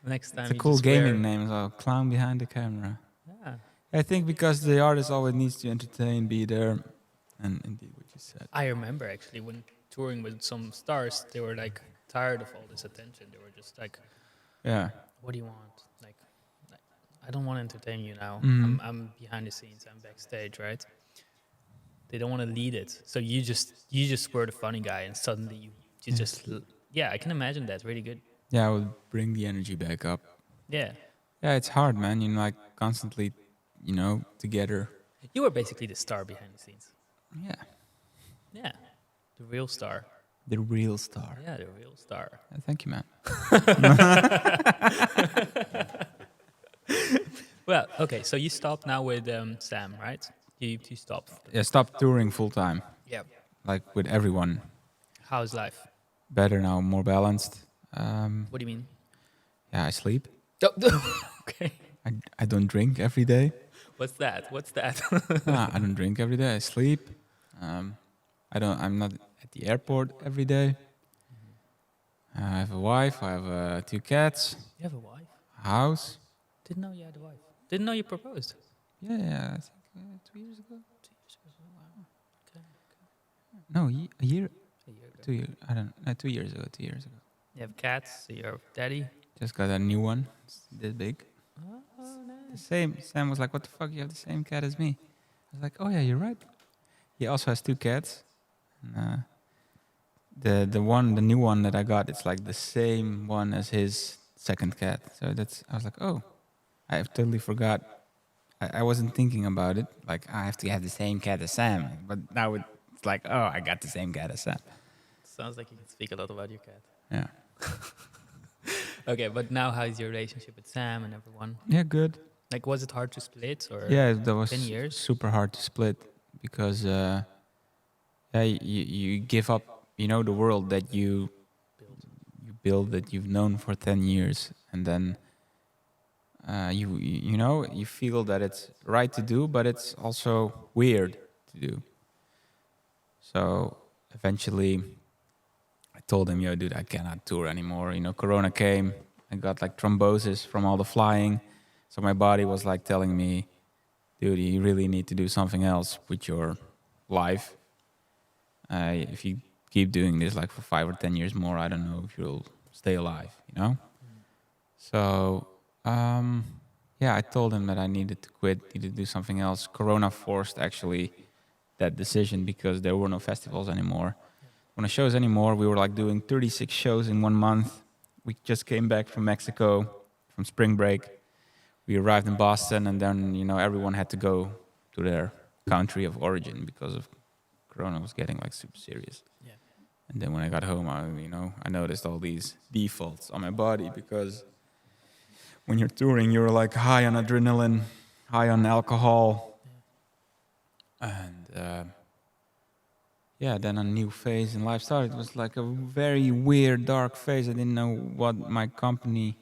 Next time. It's a cool gaming name as well. Clown behind the camera. Yeah. I think because the artist always needs to entertain, be there, and indeed what you said. I remember actually when touring with some stars, they were like tired of all this attention. They were just like, Yeah. "What do you want? Like I don't want to entertain you now. Mhm. I'm behind the scenes. I'm backstage, right?" They don't want to lead it, so you just were the funny guy, and suddenly you just I can imagine that really good. Yeah, I would bring the energy back up. Yeah, Yeah, it's hard, man. You know, like constantly, you know, together. You were basically the star behind the scenes. Yeah, Yeah, the real star. the real star. Yeah, the real star. Thank you, man. Well, okay, so you stopped now with Sam, right? You stopped. Yeah, stop touring full time, Yeah. like with everyone. How's life? Better now, more balanced. What do you mean? Yeah, I sleep. Okay. I don't drink every day. What's that? What's that? I don't drink every day. I sleep. I'm not at the airport every day. I have a wife. I have 2 cats. You have a wife? A house. Didn't know you had a wife. Didn't know you proposed. Yeah, I think 2 years ago. 2 years ago. Wow. Okay. No, a year. A year ago. 2 years. I don't. No, 2 years ago. 2 years ago. You have cats. So you're daddy. Just got a new one. It's this big. Oh, The nice. same. Sam was like, "What the fuck? You have the same cat as me." I was like, "Oh yeah, you're right." He also has 2 cats. And, the new one that I got, it's like the same one as his second cat. So I was like, oh, I have totally forgot. I wasn't thinking about it. Like I have to have the same cat as Sam. But now it's like, oh, I got the same cat as Sam. Sounds like you can speak a lot about your cat. Yeah. Okay, but now how's your relationship with Sam and everyone? Yeah, good. Like, was it hard to split or? Yeah, that was 10 years? super hard to split because you give up, you know, the world that you build that you've known for 10 years, and then you know, you feel that it's right to do, but it's also weird to do. So eventually I told him, yo, dude, I cannot tour anymore. You know, Corona came. I got like thrombosis from all the flying. So my body was like telling me, dude, you really need to do something else with your life. If you keep doing this like for 5 or 10 years more, I don't know if you'll stay alive, you know? So, yeah, I told him that I needed to quit, needed to do something else. Corona forced actually that decision because there were no festivals anymore. No shows anymore. We were like doing 36 shows in 1 month. We just came back from Mexico, from spring break. We arrived in Boston, and then, you know, everyone had to go to their country of origin because of Corona was getting like super serious. Yeah. And then when I got home, I noticed all these defaults on my body because when you're touring, you're like high on adrenaline, high on alcohol. And yeah, then a new phase in life started. It was like a very weird, dark phase. I didn't know what my company,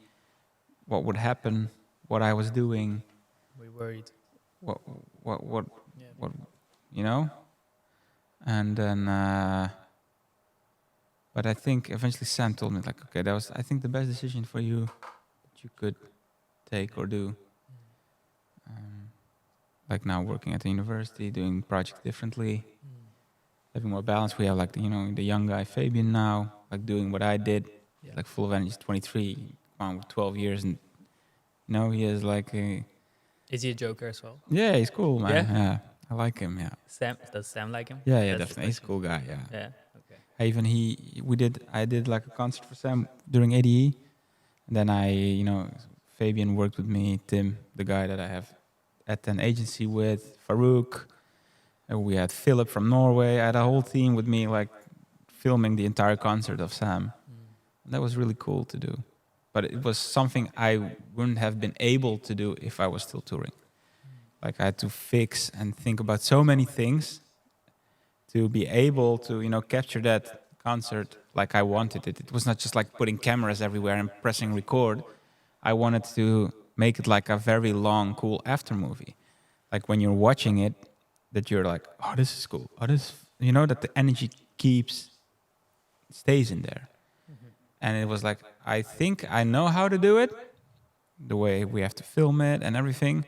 what would happen, what I was doing, We worried. what, Yeah. you know? And then, but I think eventually Sam told me, like, okay, that was, I think, the best decision for you that you could take or do. Like now working at the university, doing projects differently, having more balance. We have like, the young guy, Fabian now, like doing what I did, Yeah. like full of energy. He's 23, on with 12 years. And, he is like, Is he a joker as well? yeah, he's cool, man. Yeah? Yeah, I like him, yeah. Does Sam like him? Yeah, That's the definitely. He's a question. cool guy, yeah. Yeah. Okay. I did like a concert for Sam during ADE. And then Fabian worked with me, Tim, the guy that I have at an agency with, Farouk. And we had Philip from Norway. I had a whole team with me, like filming the entire concert of Sam. And that was really cool to do. But it was something I wouldn't have been able to do if I was still touring. Like I had to fix and think about so many things to be able to, capture that concert like I wanted it. It was not just like putting cameras everywhere and pressing record. I wanted to make it like a very long, cool after movie. Like when you're watching it, that you're like, oh, this is cool. Oh, that the energy stays in there. And it was like, I think I know how to do it, the way we have to film it and everything.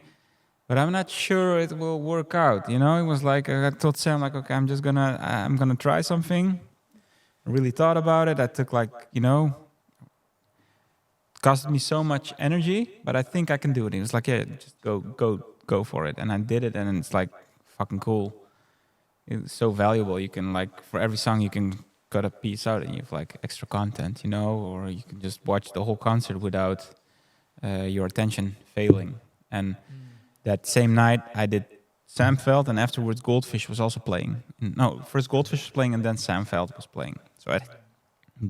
But I'm not sure it will work out. It was like, I told Sam, like, okay, I'm gonna try something. I really thought about it. I took like, it costed me so much energy, but I think I can do it. He was like, yeah, just go for it. And I did it, and it's like fucking cool. It's so valuable. You can like, for every song, you can cut a piece out and you have like extra content, or you can just watch the whole concert without your attention failing. And that same night, I did Samveld, and afterwards Goldfish was also playing. No, first Goldfish was playing, and then Samveld was playing. So I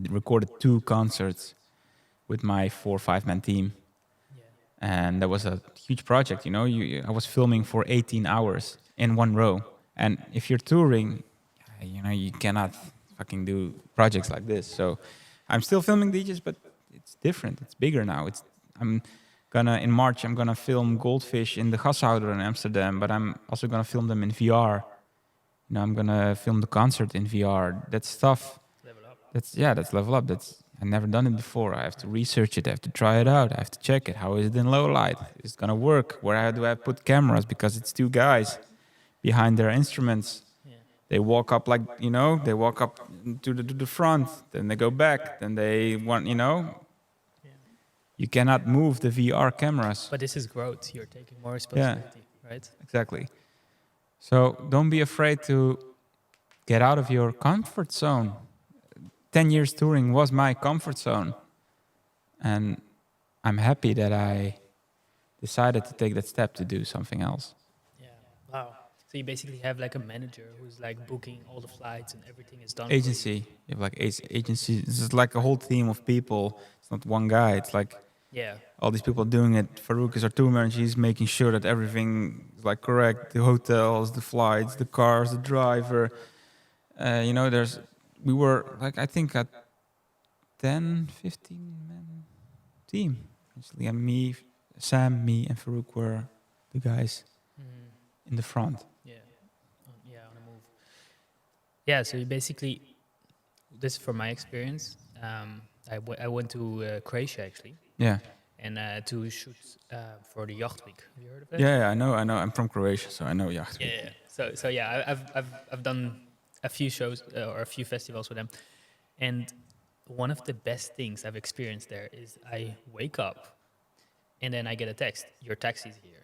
recorded 2 concerts with my 4 or 5 man team, and that was a huge project. You know, I was filming for 18 hours in one row, and if you're touring, you know, you cannot fucking do projects like this. So I'm still filming DJs, but it's different. It's bigger now. In March, I'm gonna film Goldfish in the Gashouder in Amsterdam, but I'm also gonna film them in VR. You know, I'm gonna film the concert in VR. That's stuff. Level up. That's level up. I've never done it before. I have to research it. I have to try it out. I have to check it. How is it in low light? Is it gonna work? Where do I put cameras? Because it's 2 guys behind their instruments. Yeah. They walk up like, you know, they walk up to the front, then they go back, then they want, you know. You cannot move the VR cameras. But this is growth. You're taking more responsibility, right? Exactly. So don't be afraid to get out of your comfort zone. 10 years touring was my comfort zone. And I'm happy that I decided to take that step to do something else. Yeah. Wow. So you basically have like a manager who's like booking all the flights and everything is done. Agency. You have like agency. This is like a whole team of people. It's not one guy. It's like all these people doing it. Farouk is our tour manager. He's making sure that everything is like correct. The hotels, the flights, the cars, the driver. You know, we were like, I think a 10, 15 man team. Actually, and me, Sam, me, and Farouk were the guys in the front. On the move. Yeah, so you basically, this is from my experience. I went to Croatia actually. Yeah. And to shoot for the Yacht Week. Have you heard of it? Yeah, I know. I'm from Croatia, so I know Yacht Week. Yeah. So yeah, I've done a few shows or a few festivals with them, and one of the best things I've experienced there is I wake up, and then I get a text. Your taxi's here,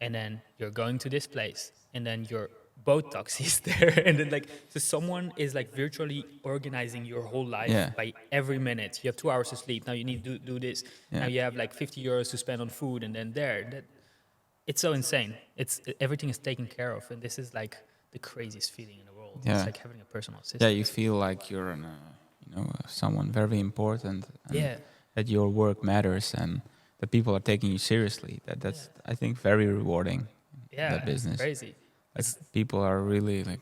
and then you're going to this place, and then your boat taxi's there, and then like so someone is like virtually organizing your whole life by every minute. You have 2 hours to sleep. Now you need to do this. Now you have like 50 euros to spend on food, and then it's so insane. Everything is taken care of, and this is like the craziest feeling in the world. It's like having a personal assistant. Yeah, you feel like you're someone very important. And that your work matters and that people are taking you seriously. That's I think very rewarding. Yeah, that business. It's crazy. People are really like,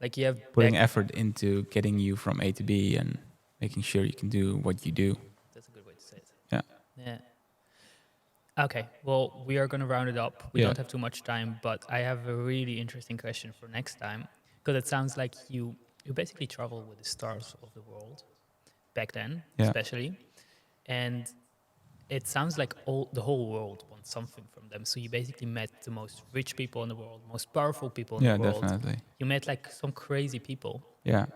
like you have putting effort into getting you from A to B and making sure you can do what you do. That's a good way to say it. Yeah. Okay, well, we are going to round it up. We don't have too much time, but I have a really interesting question for next time, because it sounds like you basically travel with the stars of the world back then, especially, and it sounds like the whole world wants something from them. So you basically met the most rich people in the world, most powerful people in the world. Yeah, definitely. You met like some crazy people. Yeah.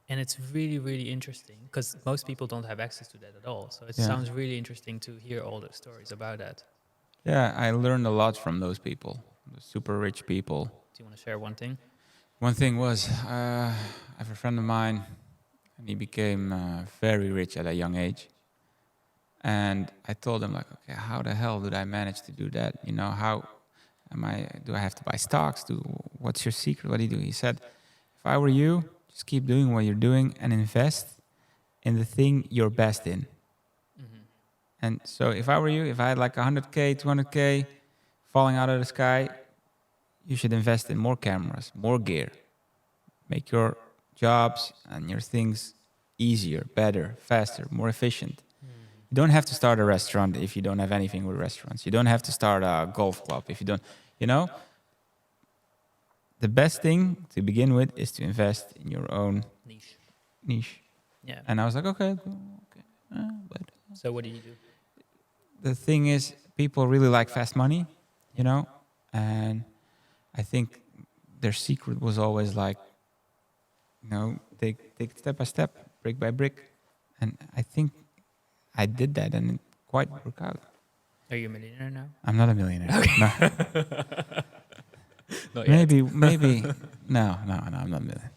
And it's really, really interesting because most people don't have access to that at all. So it sounds really interesting to hear all the stories about that. Yeah, I learned a lot from those people, the super rich people. Do you want to share one thing? One thing was, I have a friend of mine, and he became very rich at a young age. And I told him, like, okay, how the hell did I manage to do that? You know, do I have to buy stocks? What's your secret? What do you do? He said, if I were you, just keep doing what you're doing and invest in the thing you're best in. Mm-hmm. And so if I were you, if I had like 100K, 200K falling out of the sky, you should invest in more cameras, more gear. Make your jobs and your things easier, better, faster, more efficient. You don't have to start a restaurant if you don't have anything with restaurants. You don't have to start a golf club if you don't, The best thing to begin with is to invest in your own niche. Yeah. And I was like, okay. So what do you do? The thing is, people really like fast money, and I think their secret was always like, take it step by step, brick by brick. And I think I did that and it quite worked out. Are you a millionaire now? I'm not a millionaire. Okay. No. Maybe. No, I'm not a millionaire.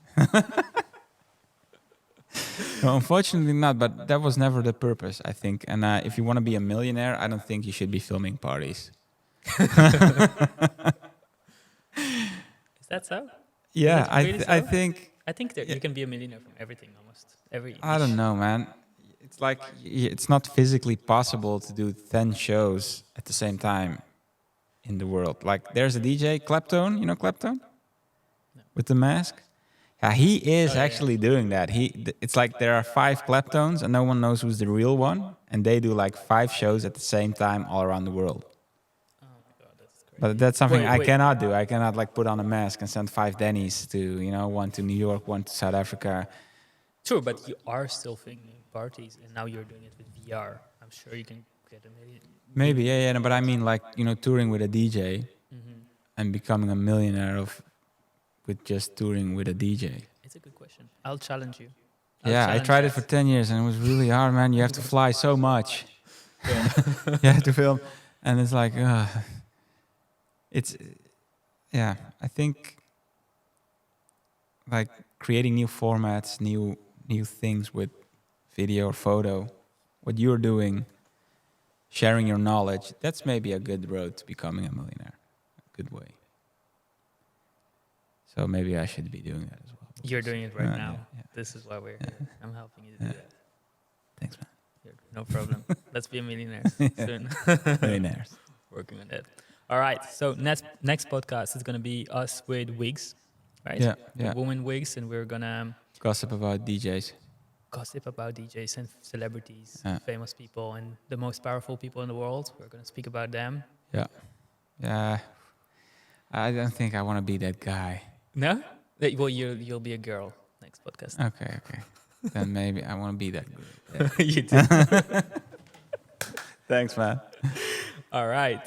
No, unfortunately not, but that was never the purpose, I think. And if you want to be a millionaire, I don't think you should be filming parties. Is that so? Yeah, it really I so? think, I think that you can be a millionaire from everything almost. Every I don't niche. know, man. It's like it's not physically possible to do 10 shows at the same time in the world. Like there's a DJ, Claptone, you know Claptone? With the mask? Yeah, he is actually doing that. It's like there are 5 Claptones and no one knows who's the real one. And they do like 5 shows at the same time all around the world. Oh my god, that's crazy. But that's something I Wait. cannot do. I cannot like put on a mask and send 5 Denis to, one to New York, one to South Africa. True, but you are still filming parties, and now you're doing it with VR. I'm sure you can get a million. Maybe, yeah, no, but I mean like, touring with a DJ Mm-hmm. and becoming a millionaire with just touring with a DJ. It's a good question. I'll challenge you. Yeah, I tried it for 10 years and it was really hard, man. You have to fly so much. You have to film. And it's like, I think like creating new formats, new things with video or photo, what you're doing, sharing your knowledge, that's maybe a good road to becoming a millionaire. A good way. So maybe I should be doing that as well. You're doing it right now. Yeah. This is why we're here. I'm helping you to do that. Thanks, man. No problem. Let's be a millionaire soon. Millionaires. Working on that. All right. So next podcast is gonna be us with wigs, right? Yeah. With women wigs, and we're gonna Gossip about DJs. gossip about DJs and celebrities, Yeah. famous people, and the most powerful people in the world. We're gonna speak about them. Yeah. I don't think I want to be that guy. No? Well, you'll be a girl next podcast. Okay. Then maybe I want to be that good. Yeah. You do. Thanks, man. All right.